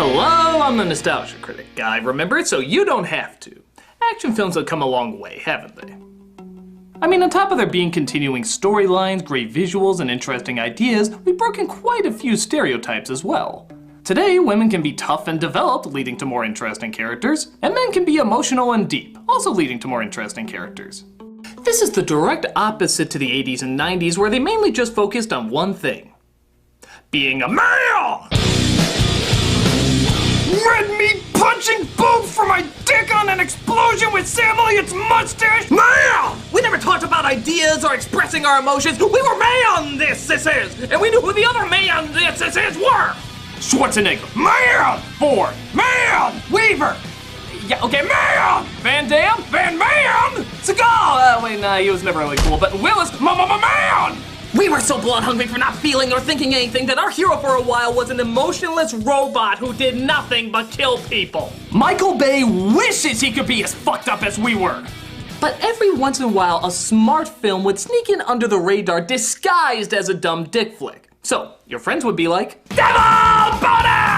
Hello, I'm the nostalgia critic guy, remember? So you don't have to. Action films have come a long way, haven't they? I mean, on top of there being continuing storylines, great visuals, and interesting ideas, we've broken quite a few stereotypes as well. Today, women can be tough and developed, leading to more interesting characters, and men can be emotional and deep, also leading to more interesting characters. This is the direct opposite to the 80s and 90s, where they mainly just focused on one thing: being a male! Red meat punching boobs for my dick on an explosion with Sam Elliott's mustache! Male! We never talked about ideas or expressing our emotions. We were man this is, and we knew who the other man this is were! Schwarzenegger, man! Ford, man! Weaver! Yeah, okay, man! Van Damme, Van Man! Seagal! Wait, nah, he was never really cool, but Willis, man! We were so blood hungry for not feeling or thinking anything that our hero for a while was an emotionless robot who did nothing but kill people. Michael Bay wishes he could be as fucked up as we were. But every once in a while, a smart film would sneak in under the radar disguised as a dumb dick flick. So, your friends would be like, Devil Boner!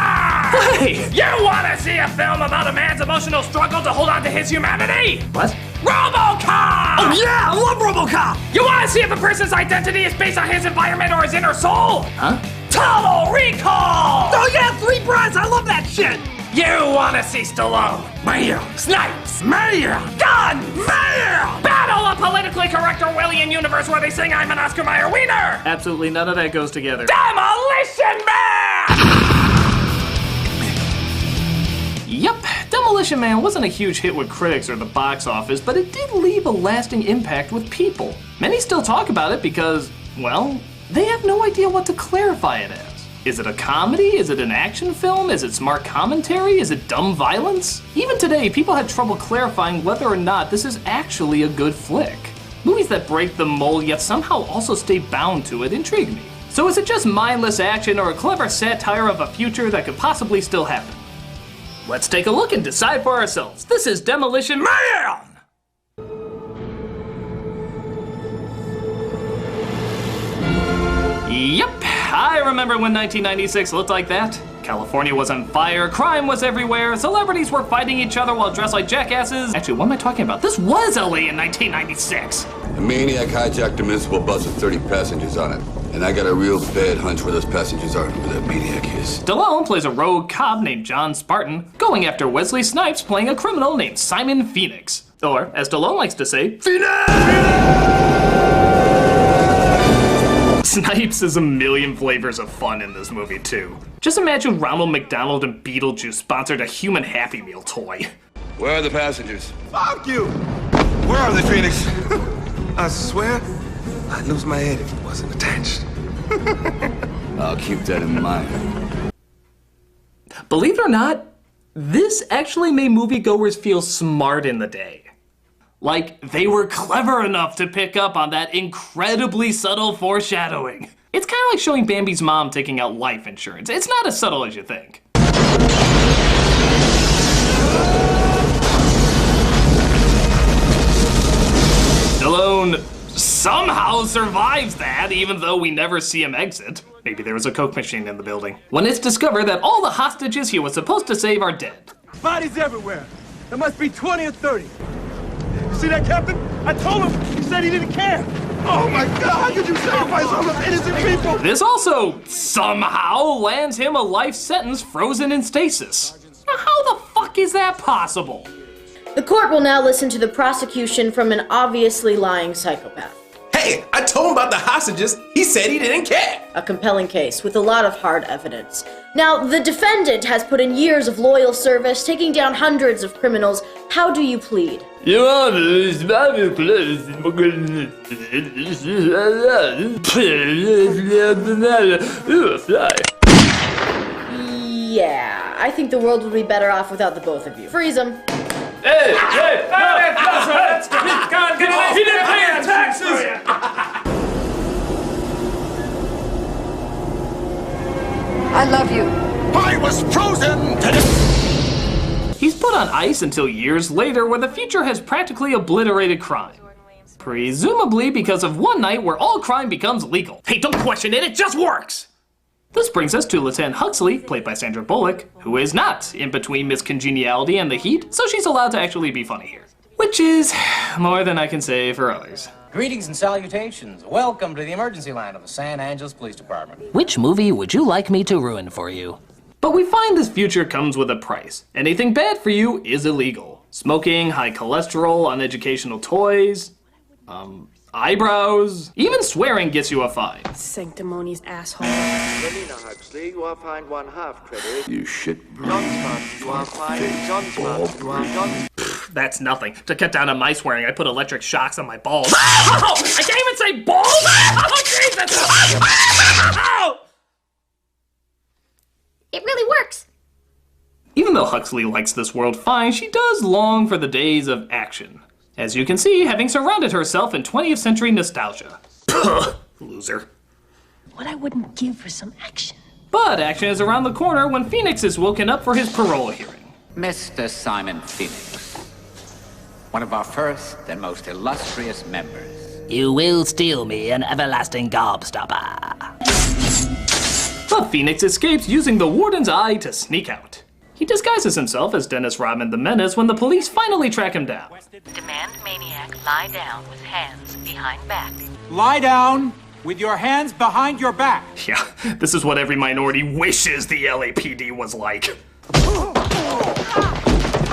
Hey! You wanna see a film about a man's emotional struggle to hold on to his humanity? What? RoboCop! Oh yeah, I love RoboCop! You wanna see if a person's identity is based on his environment or his inner soul? Huh? Total Recall! Oh yeah, 3 Bros, I love that shit! You wanna see Stallone, Mayo, Snipes, Mayo, Gun, Mayo, battle a politically correct Orwellian universe where they sing I'm an Oscar Mayer wiener! Absolutely none of that goes together. Demolition Man! Yep, Demolition Man wasn't a huge hit with critics or the box office, but it did leave a lasting impact with people. Many still talk about it because, well, they have no idea what to clarify it as. Is it a comedy? Is it an action film? Is it smart commentary? Is it dumb violence? Even today, people had trouble clarifying whether or not this is actually a good flick. Movies that break the mold yet somehow also stay bound to it intrigue me. So is it just mindless action or a clever satire of a future that could possibly still happen? Let's take a look and decide for ourselves. This is Demolition Man! Yep, I remember when 1996 looked like that. California was on fire, crime was everywhere, celebrities were fighting each other while dressed like jackasses. Actually, what am I talking about? This was LA in 1996. A maniac hijacked a municipal bus with 30 passengers on it. And I got a real bad hunch where those passengers are and where that maniac is. Stallone plays a rogue cop named John Spartan, going after Wesley Snipes playing a criminal named Simon Phoenix. Or, as Stallone likes to say, Phoenix! Snipes is a million flavors of fun in this movie too. Just imagine Ronald McDonald and Beetlejuice sponsored a human Happy Meal toy. Where are the passengers? Fuck you! Where are they, Phoenix? I swear, I'd lose my head if it wasn't attached. I'll keep that in mind. Believe it or not, this actually made moviegoers feel smart in the day. Like, they were clever enough to pick up on that incredibly subtle foreshadowing. It's kind of like showing Bambi's mom taking out life insurance. It's not as subtle as you think. Stallone somehow survives that, even though we never see him exit. Maybe there was a Coke machine in the building. When it's discovered that all the hostages he was supposed to save are dead. Bodies everywhere. There must be 20 or 30. See that, Captain? I told him. He said he didn't care. Oh my God, how could you sacrifice all those innocent people? This also somehow lands him a life sentence frozen in stasis. Now, how the fuck is that possible? The court will now listen to the prosecution from an obviously lying psychopath. Hey, I told him about the hostages. He said he didn't care. A compelling case with a lot of hard evidence. Now, the defendant has put in years of loyal service, taking down hundreds of criminals. How do you plead? Your Honor, it's very close. Yeah, I think the world would be better off without the both of you. Freeze them. Hey, that's he didn't pay his taxes! I love you. I was frozen to death. He's put on ice until years later, where the future has practically obliterated crime. Presumably because of one night where all crime becomes legal. Hey, don't question it, it just works! This brings us to Lieutenant Huxley, played by Sandra Bullock, who is not in between Miss Congeniality and the Heat, so she's allowed to actually be funny here. Which is more than I can say for others. Greetings and salutations. Welcome to the emergency line of the San Angeles Police Department. Which movie would you like me to ruin for you? But we find this future comes with a price. Anything bad for you is illegal. Smoking, high cholesterol, uneducational toys, eyebrows, even swearing gets you a fine. Sanctimonious asshole. Melina Huxley, you are fined 1/2 credit. You shit. Johnsman, you are fined. Johnsman, you are Johnsman. That's nothing. To cut down on my swearing, I put electric shocks on my balls. Oh, I can't even say balls! Oh, Jesus! Oh! It really works. Even though Huxley likes this world fine, she does long for the days of action. As you can see, having surrounded herself in 20th century nostalgia. Loser. What I wouldn't give for some action. But action is around the corner when Phoenix is woken up for his parole hearing. Mr. Simon Phoenix, one of our first and most illustrious members. You will steal me an everlasting gobstopper. But Phoenix escapes using the warden's eye to sneak out. He disguises himself as Dennis Rodman the Menace when the police finally track him down. Demand maniac lie down with hands behind back. Lie down with your hands behind your back. Yeah, this is what every minority wishes the LAPD was like.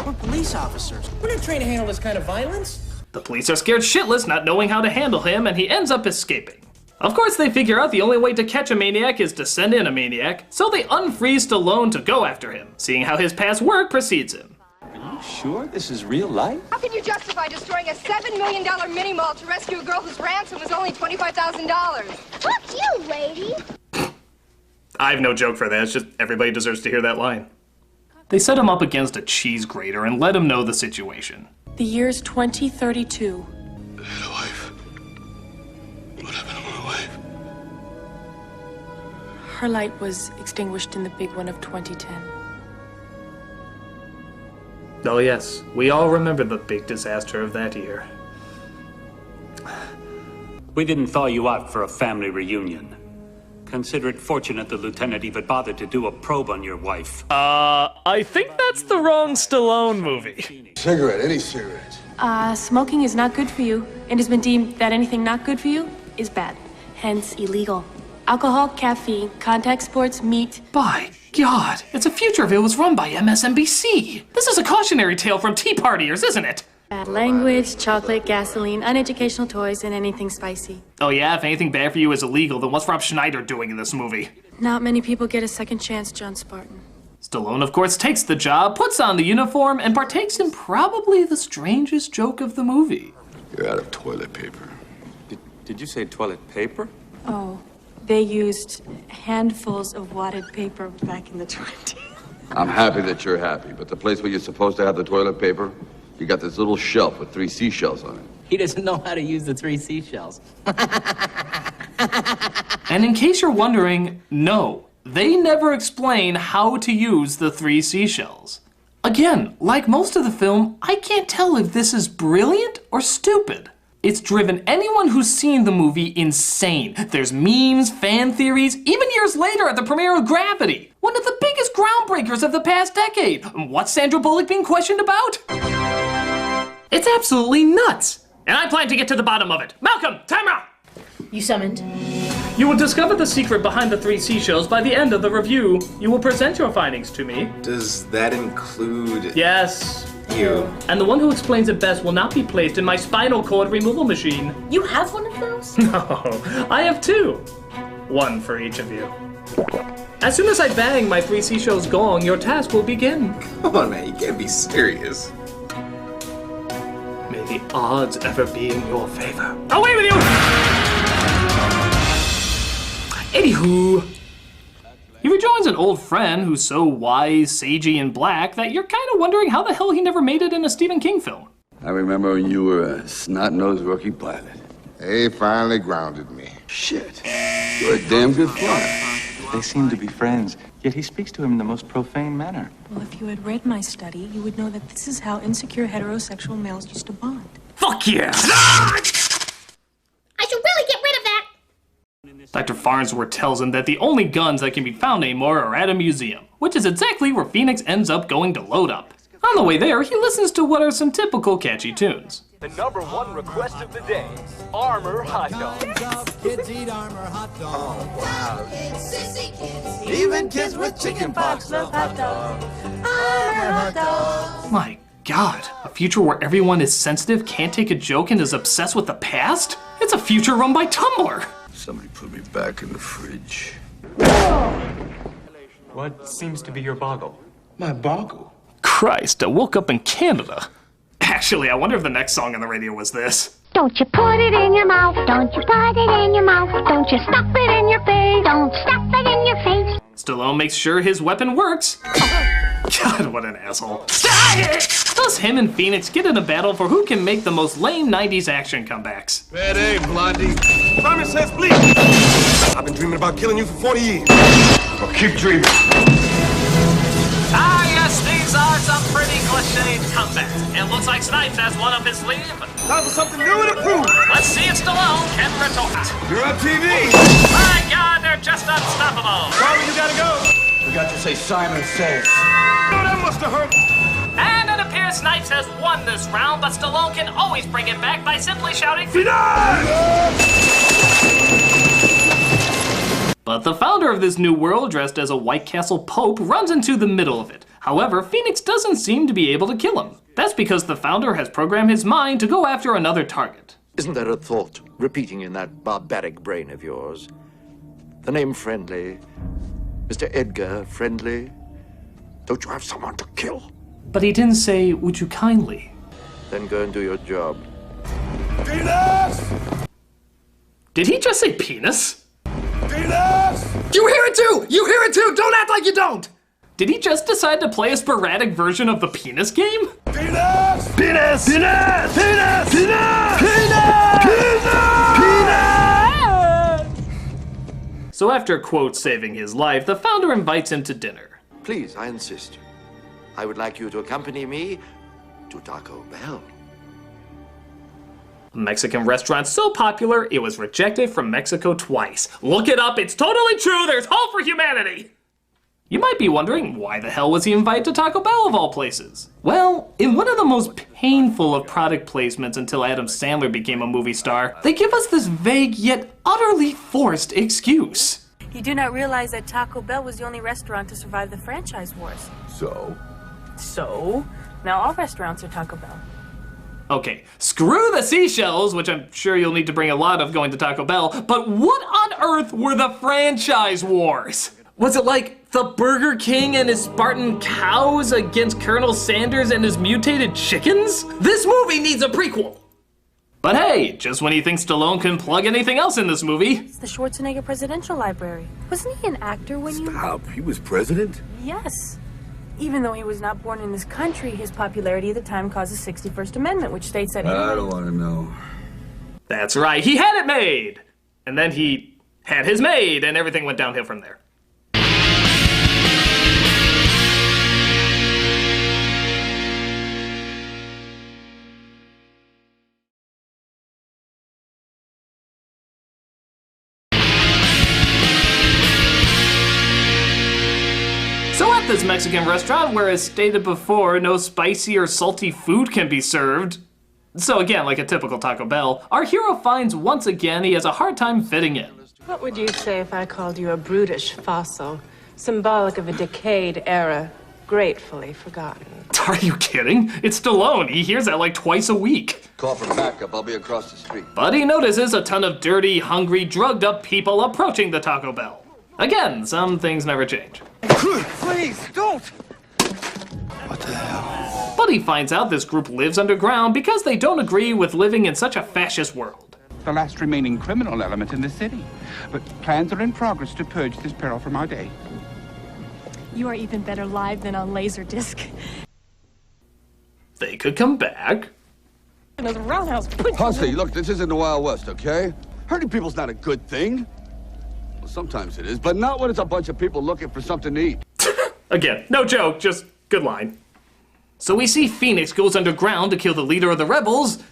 We're police officers. We're not trained to handle this kind of violence. The police are scared shitless, not knowing how to handle him, and he ends up escaping. Of course, they figure out the only way to catch a maniac is to send in a maniac, so they unfreeze Stallone to go after him, seeing how his past work precedes him. Are you sure this is real life? How can you justify destroying a $7 million mini-mall to rescue a girl whose ransom was only $25,000? Fuck you, lady! I have no joke for that, it's just everybody deserves to hear that line. They set him up against a cheese grater and let him know the situation. The year's 2032. I had a wife. What happened to my wife? Her light was extinguished in the big one of 2010. Oh yes, we all remember the big disaster of that year. We didn't thaw you out for a family reunion. Consider it fortunate the lieutenant even bothered to do a probe on your wife. I think that's the wrong Stallone movie. Cigarette, any cigarette. Smoking is not good for you, and has been deemed that anything not good for you is bad, hence illegal. Alcohol, caffeine, contact sports, meat. By God, it's a future if it was run by MSNBC. This is a cautionary tale from Tea Partiers, isn't it? Bad language, chocolate, gasoline, uneducational toys, and anything spicy. Oh yeah, if anything bad for you is illegal, then what's Rob Schneider doing in this movie? Not many people get a second chance, John Spartan. Stallone, of course, takes the job, puts on the uniform, and partakes in probably the strangest joke of the movie. You're out of toilet paper. Did you say toilet paper? Oh, they used handfuls of wadded paper back in the 20s. I'm happy that you're happy, but the place where you're supposed to have the toilet paper, you got this little shelf with 3 seashells on it. He doesn't know how to use the 3 seashells. And in case you're wondering, no, they never explain how to use the 3 seashells. Again, like most of the film, I can't tell if this is brilliant or stupid. It's driven anyone who's seen the movie insane. There's memes, fan theories, even years later at the premiere of Gravity, one of the biggest groundbreakers of the past decade. What's Sandra Bullock being questioned about? It's absolutely nuts. And I plan to get to the bottom of it. Malcolm, Tamara! You summoned? You will discover the secret behind the 3 seashells by the end of the review. You will present your findings to me. Does that include... Yes. You. And the one who explains it best will not be placed in my spinal cord removal machine. You have one of those? No, I have 2. 1 for each of you. As soon as I bang my 3 seashells gong, your task will begin. Come on, man, you can't be serious. May the odds ever be in your favor. Away with you! Anywho, he rejoins an old friend who's so wise, sagey, and black that you're kind of wondering how the hell he never made it in a Stephen King film. I remember when you were a snot-nosed rookie pilot. They finally grounded me. Shit, you're a damn good flyer. They seem to be friends, yet he speaks to him in the most profane manner. Well, if you had read my study, you would know that this is how insecure heterosexual males used to bond. Fuck yeah! I should really get rid of that! Dr. Farnsworth tells him that the only guns that can be found anymore are at a museum, which is exactly where Phoenix ends up going to load up. On the way there, he listens to what are some typical catchy tunes. The #1 request of the day, Armor Hot Dog. Kids eat Armor Hot Dog. Oh, wow. Sissy kids. Even kids with chicken pox love hot dog. Armor Hot Dog. My God, a future where everyone is sensitive, can't take a joke, and is obsessed with the past? It's a future run by Tumblr. Somebody put me back in the fridge. What seems to be your boggle? My boggle? Christ, I woke up in Canada. Actually, I wonder if the next song on the radio was this. Don't you put it in your mouth, don't you put it in your mouth, don't you stuff it in your face, don't stuff it in your face. Stallone makes sure his weapon works. God, what an asshole. Thus, him and Phoenix get in a battle for who can make the most lame 90s action comebacks. Bad aim, Blondie. Simon says please. I've been dreaming about killing you for 40 years. Well, keep dreaming. Ah, yes, these are some pretty cliched comebacks. It looks like Snipes has one up his sleeve. Time for something new and improved. Let's see if Stallone can retort. You're on TV. My God, they're just unstoppable. Sorry, you gotta go. Forgot to say Simon says. Oh, that must have hurt. And it appears Snipes has won this round, but Stallone can always bring it back by simply shouting, Finale! But the founder of this new world, dressed as a White Castle Pope, runs into the middle of it. However, Phoenix doesn't seem to be able to kill him. That's because the founder has programmed his mind to go after another target. Isn't there a thought repeating in that barbaric brain of yours? The name Friendly, Mr. Edgar Friendly. Don't you have someone to kill? But he didn't say, would you kindly? Then go and do your job. Penis! Did he just say penis? Penis! You hear it too! You hear it too! Don't act like you don't! Did he just decide to play a sporadic version of the penis game? Penis! Penis! Penis! Penis! Penis! Penis! So after, quote, saving his life, the founder invites him to dinner. Please, I insist. I would like you to accompany me to Taco Bell. A Mexican restaurant so popular, it was rejected from Mexico twice. Look it up, it's totally true, there's hope for humanity! You might be wondering, why the hell was he invited to Taco Bell of all places? Well, in one of the most painful of product placements until Adam Sandler became a movie star, they give us this vague yet utterly forced excuse. You do not realize that Taco Bell was the only restaurant to survive the franchise wars. So? So, now all restaurants are Taco Bell. Okay, screw the seashells, which I'm sure you'll need to bring a lot of going to Taco Bell, but what on earth were the franchise wars? Was it like the Burger King and his Spartan cows against Colonel Sanders and his mutated chickens? This movie needs a prequel! But hey, just when you think Stallone can plug anything else in this movie. It's the Schwarzenegger Presidential Library. Wasn't he an actor when you... Stop, he was president? Yes. Even though he was not born in this country, his popularity at the time caused the 61st Amendment, which states that... I don't want to know. That's right, he had it made! And then he had his made, and everything went downhill from there. So at this Mexican restaurant, where as stated before, no spicy or salty food can be served, so again, like a typical Taco Bell, our hero finds once again he has a hard time fitting in. What would you say if I called you a brutish fossil, symbolic of a decayed era, gratefully forgotten? Are you kidding? It's Stallone. He hears that like twice a week. Call for backup. I'll be across the street. But he notices a ton of dirty, hungry, drugged up people approaching the Taco Bell. Again, some things never change. Please, don't! What the hell? But he finds out this group lives underground because they don't agree with living in such a fascist world. The last remaining criminal element in the city. But plans are in progress to purge this peril from our day. You are even better live than on Laserdisc. They could come back. Hussey, look, this isn't the Wild West, okay? Hurting people's not a good thing. Well, sometimes it is, but not when it's a bunch of people looking for something to eat. Again, no joke, just good line. So we see Phoenix goes underground to kill the leader of the rebels,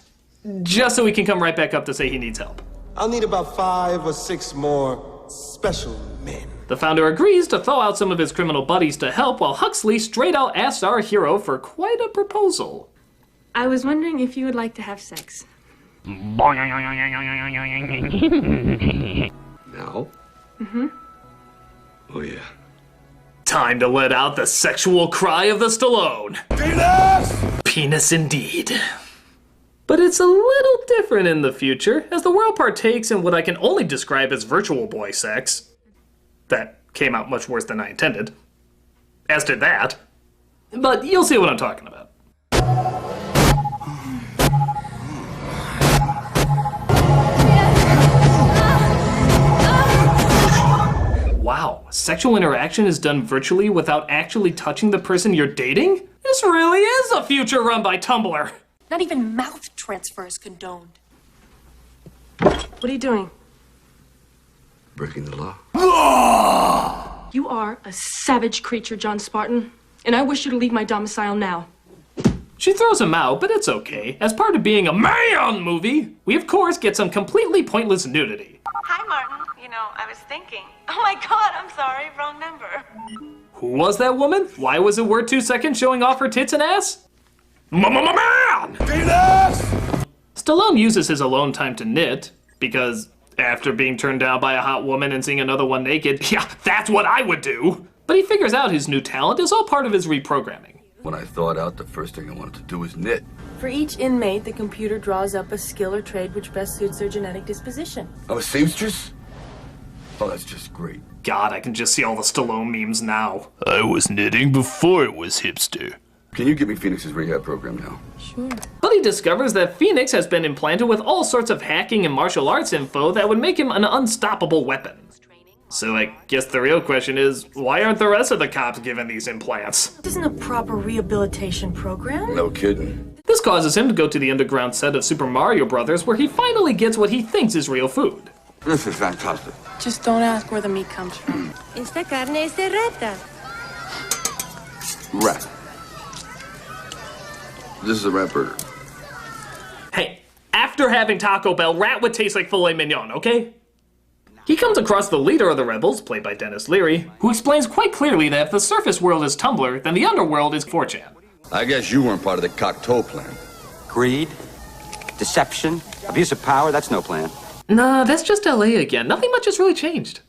just so he can come right back up to say he needs help. I'll need about 5 or 6 more special men. The founder agrees to thaw out some of his criminal buddies to help, while Huxley straight out asks our hero for quite a proposal. I was wondering if you would like to have sex. Now? Mm-hmm. Oh, yeah. Time to let out the sexual cry of the Stallone. Penis! Penis indeed. But it's a little different in the future, as the world partakes in what I can only describe as virtual boy sex. That came out much worse than I intended. As did that. But you'll see what I'm talking about. Wow, sexual interaction is done virtually without actually touching the person you're dating? This really is a future run by Tumblr. Not even mouth transfer is condoned. What are you doing? Breaking the law. You are a savage creature, John Spartan, and I wish you to leave my domicile now. She throws him out, but it's okay. As part of being a man movie, we of course get some completely pointless nudity. Hi, Martin. You know, I was thinking. Oh my God, I'm sorry, wrong number. Who was that woman? Why was it worth 2 seconds showing off her tits and ass? Man! Penis! Stallone uses his alone time to knit, because after being turned down by a hot woman and seeing another one naked, yeah, that's what I would do! But he figures out his new talent is all part of his reprogramming. When I thawed out, the first thing I wanted to do was knit. For each inmate, the computer draws up a skill or trade which best suits their genetic disposition. I'm a seamstress? Oh, that's just great. God, I can just see all the Stallone memes now. I was knitting before it was hipster. Can you give me Phoenix's rehab program now? Sure. But he discovers that Phoenix has been implanted with all sorts of hacking and martial arts info that would make him an unstoppable weapon. So I guess the real question is, why aren't the rest of the cops given these implants? This isn't a proper rehabilitation program. No kidding. This causes him to go to the underground set of Super Mario Brothers, where he finally gets what he thinks is real food. This is fantastic. Just don't ask where the meat comes from. Esta carne es de rata. Rat. This is a rat burger. Hey, after having Taco Bell, rat would taste like filet mignon, okay? He comes across the leader of the rebels, played by Dennis Leary, who explains quite clearly that if the surface world is Tumblr, then the underworld is 4chan. I guess you weren't part of the Cocteau plan. Greed, deception, abuse of power, that's no plan. Nah, that's just LA again. Nothing much has really changed.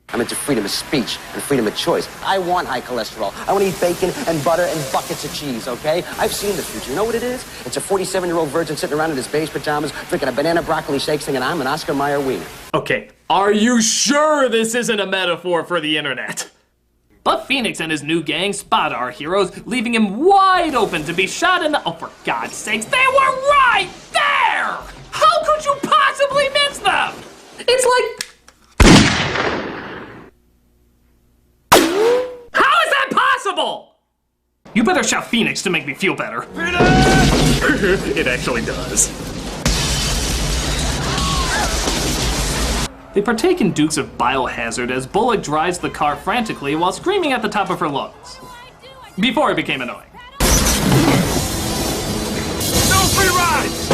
I'm into freedom of speech and freedom of choice. I want high cholesterol. I want to eat bacon and butter and buckets of cheese, okay? I've seen the future. You know what it is? It's a 47-year-old virgin sitting around in his beige pajamas, drinking a banana broccoli shake, singing I'm an Oscar Mayer wiener. Okay, are you sure this isn't a metaphor for the internet? But Phoenix and his new gang spot our heroes, leaving him wide open to be shot in the— oh, for God's sakes, they were right there! How could you possibly miss them? It's like— how is that possible? You better shout Phoenix to make me feel better. It actually does. They partake in Dukes of Biohazard as Bullock drives the car frantically while screaming at the top of her lungs. Before it became annoying. No free rides!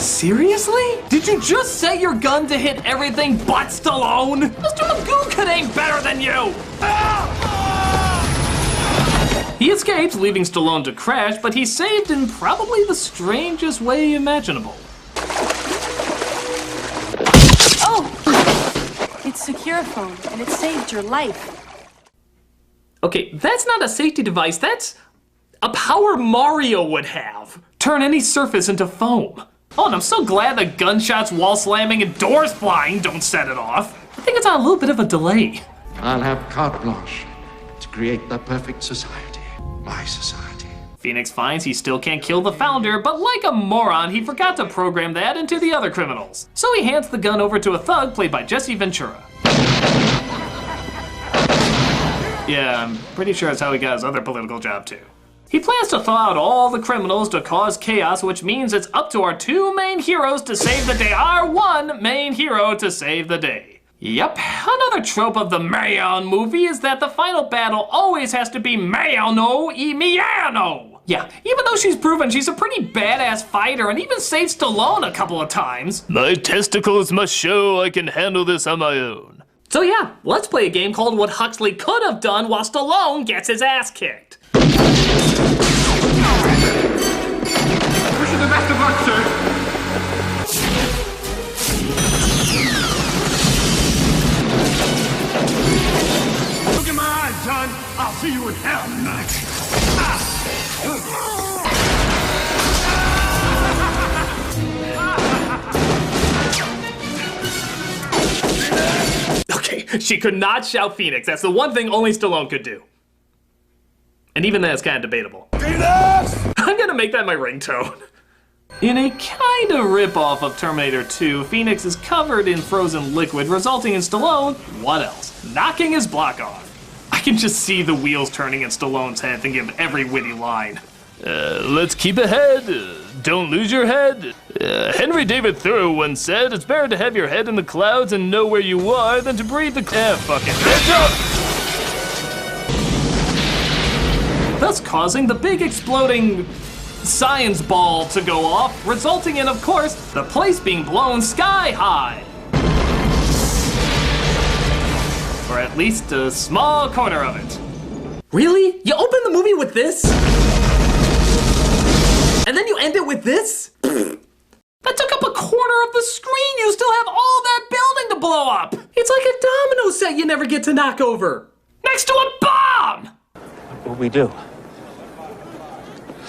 Seriously? Did you just set your gun to hit everything but Stallone? Mr. Magoo could aim better than you! He escapes, leaving Stallone to crash, but he's saved in probably the strangest way imaginable. Oh! It's secure phone, and it saved your life. Okay, that's not a safety device, that's a power Mario would have. Turn any surface into foam. Oh, and I'm so glad that gunshots, wall slamming, and doors flying don't set it off. I think it's on a little bit of a delay. I'll have carte blanche to create the perfect society. My society. Phoenix finds he still can't kill the founder, but like a moron, he forgot to program that into the other criminals. So he hands the gun over to a thug played by Jesse Ventura. Yeah, I'm pretty sure that's how he got his other political job too. He plans to thaw out all the criminals to cause chaos, which means it's up to our two main heroes to save the day. Our one main hero to save the day. Yep, another trope of the Mayon movie is that the final battle always has to be Mayano y Miyano. Yeah, even though she's proven she's a pretty badass fighter and even saved Stallone a couple of times. My testicles must show I can handle this on my own. So yeah, let's play a game called What Huxley Could Have Done While Stallone Gets His Ass Kicked. Wish you the best of luck, sir. Look in my eyes, John. I'll see you in hell tonight. Okay, she could not shout Phoenix. That's the one thing only Stallone could do. And even that's kind of debatable. Phoenix! I'm gonna make that my ringtone. In a kind of ripoff of Terminator 2, Phoenix is covered in frozen liquid, resulting in Stallone, what else? Knocking his block off. I can just see the wheels turning in Stallone's head, thinking of every witty line. Let's keep ahead. Don't lose your head. Henry David Thoreau once said, it's better to have your head in the clouds and know where you are than to breathe the fucking thus causing the big exploding science ball to go off, resulting in, of course, the place being blown sky high. Or at least a small corner of it. Really? You open the movie with this? And then you end it with this? That took up a corner of the screen. You still have all that building to blow up. It's like a domino set you never get to knock over. Next to a bomb! What will we do?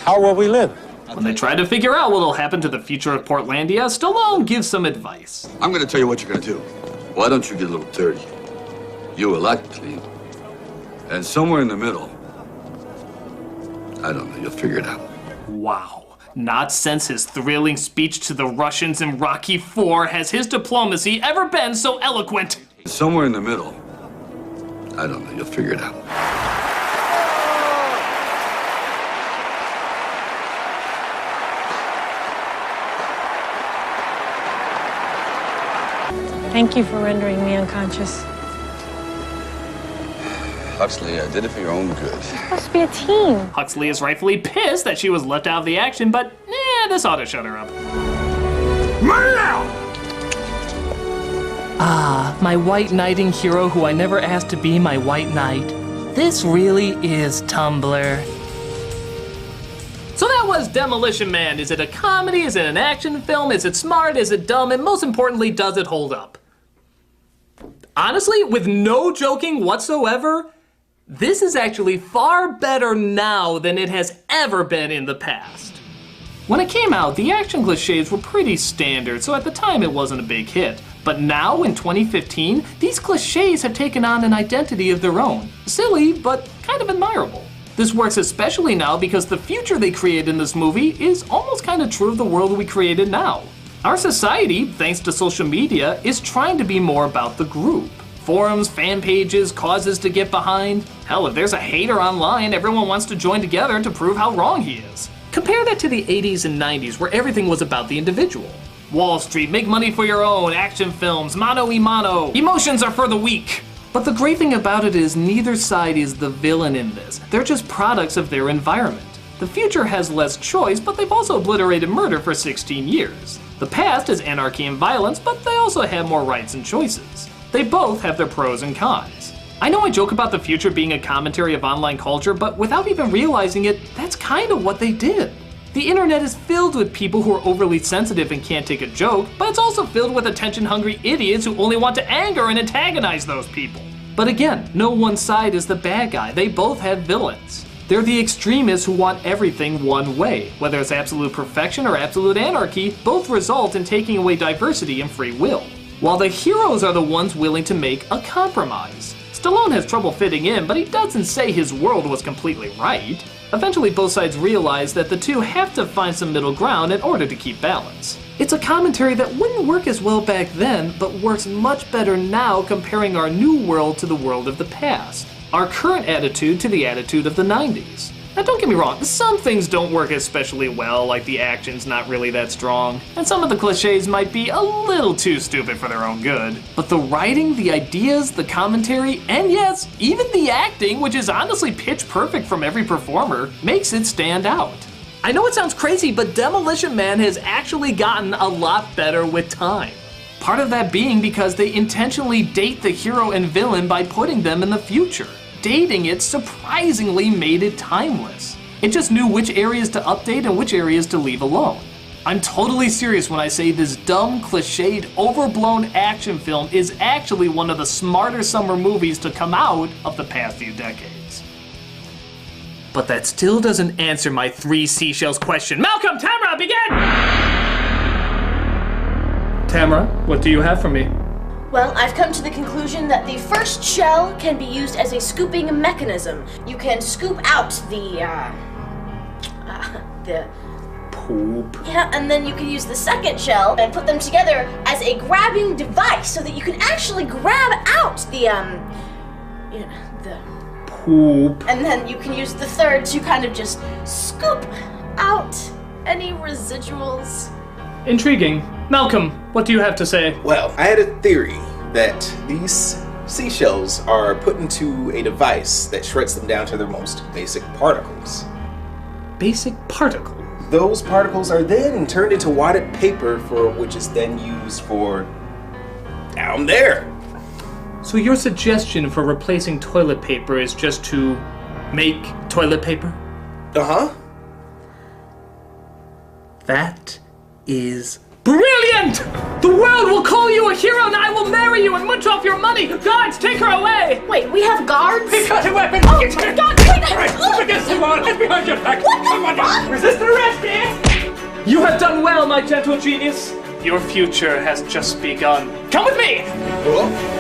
How will we live? When they try to figure out what will happen to the future of Portlandia, Stallone gives some advice. I'm gonna tell you what you're gonna do. Why don't you get a little dirty? You a lot clean. And somewhere in the middle, I don't know, you'll figure it out. Wow. Not since his thrilling speech to the Russians in Rocky IV has his diplomacy ever been so eloquent. Somewhere in the middle, I don't know, you'll figure it out. Thank you for rendering me unconscious. Huxley, I did it for your own good. It's supposed to be a team. Huxley is rightfully pissed that she was left out of the action, but this ought to shut her up. Ah, my white knighting hero who I never asked to be my white knight. This really is Tumblr. So that was Demolition Man. Is it a comedy? Is it an action film? Is it smart? Is it dumb? And most importantly, does it hold up? Honestly, with no joking whatsoever, this is actually far better now than it has ever been in the past. When it came out, the action cliches were pretty standard, so at the time it wasn't a big hit. But now, in 2015, these cliches have taken on an identity of their own. Silly, but kind of admirable. This works especially now because the future they created in this movie is almost kind of true of the world we created now. Our society, thanks to social media, is trying to be more about the group. Forums, fan pages, causes to get behind. Hell, if there's a hater online, everyone wants to join together to prove how wrong he is. Compare that to the 80s and 90s where everything was about the individual. Wall Street, make money for your own, action films, mano y mano, emotions are for the weak. But the great thing about it is neither side is the villain in this. They're just products of their environment. The future has less choice, but they've also obliterated murder for 16 years. The past is anarchy and violence, but they also have more rights and choices. They both have their pros and cons. I know I joke about the future being a commentary of online culture, but without even realizing it, that's kind of what they did. The internet is filled with people who are overly sensitive and can't take a joke, but it's also filled with attention-hungry idiots who only want to anger and antagonize those people. But again, no one side is the bad guy. They both have villains. They're the extremists who want everything one way. Whether it's absolute perfection or absolute anarchy, both result in taking away diversity and free will. While the heroes are the ones willing to make a compromise. Stallone has trouble fitting in, but he doesn't say his world was completely right. Eventually, both sides realize that the two have to find some middle ground in order to keep balance. It's a commentary that wouldn't work as well back then, but works much better now comparing our new world to the world of the past. Our current attitude to the attitude of the 90s. Now don't get me wrong, some things don't work especially well, like the action's not really that strong, and some of the cliches might be a little too stupid for their own good. But the writing, the ideas, the commentary, and yes, even the acting, which is honestly pitch perfect from every performer, makes it stand out. I know it sounds crazy, but Demolition Man has actually gotten a lot better with time. Part of that being because they intentionally date the hero and villain by putting them in the future. Dating it surprisingly made it timeless. It just knew which areas to update and which areas to leave alone. I'm totally serious when I say this dumb, cliched, overblown action film is actually one of the smarter summer movies to come out of the past few decades. But that still doesn't answer my 3 seashells question. Malcolm, Tamara, begin! Tamara, what do you have for me? Well, I've come to the conclusion that the first shell can be used as a scooping mechanism. You can scoop out the poop. Yeah, and then you can use the second shell and put them together as a grabbing device so that you can actually grab out the poop. And then you can use the third to kind of just scoop out any residuals. Intriguing. Malcolm, what do you have to say? Well, I had a theory that these seashells are put into a device that shreds them down to their most basic particles. Basic particles? Those particles are then turned into wadded paper, which is then used for down there. So your suggestion for replacing toilet paper is just to make toilet paper? Uh-huh. That is brilliant! The world will call you a hero and I will marry you and munch off your money! Guards, take her away! Wait, we have guards? Pick up your weapon! Oh, my God! Right, up against the wall, head behind your back! Come on, resist arrest, eh? You have done well, my gentle genius. Your future has just begun. Come with me! Oh.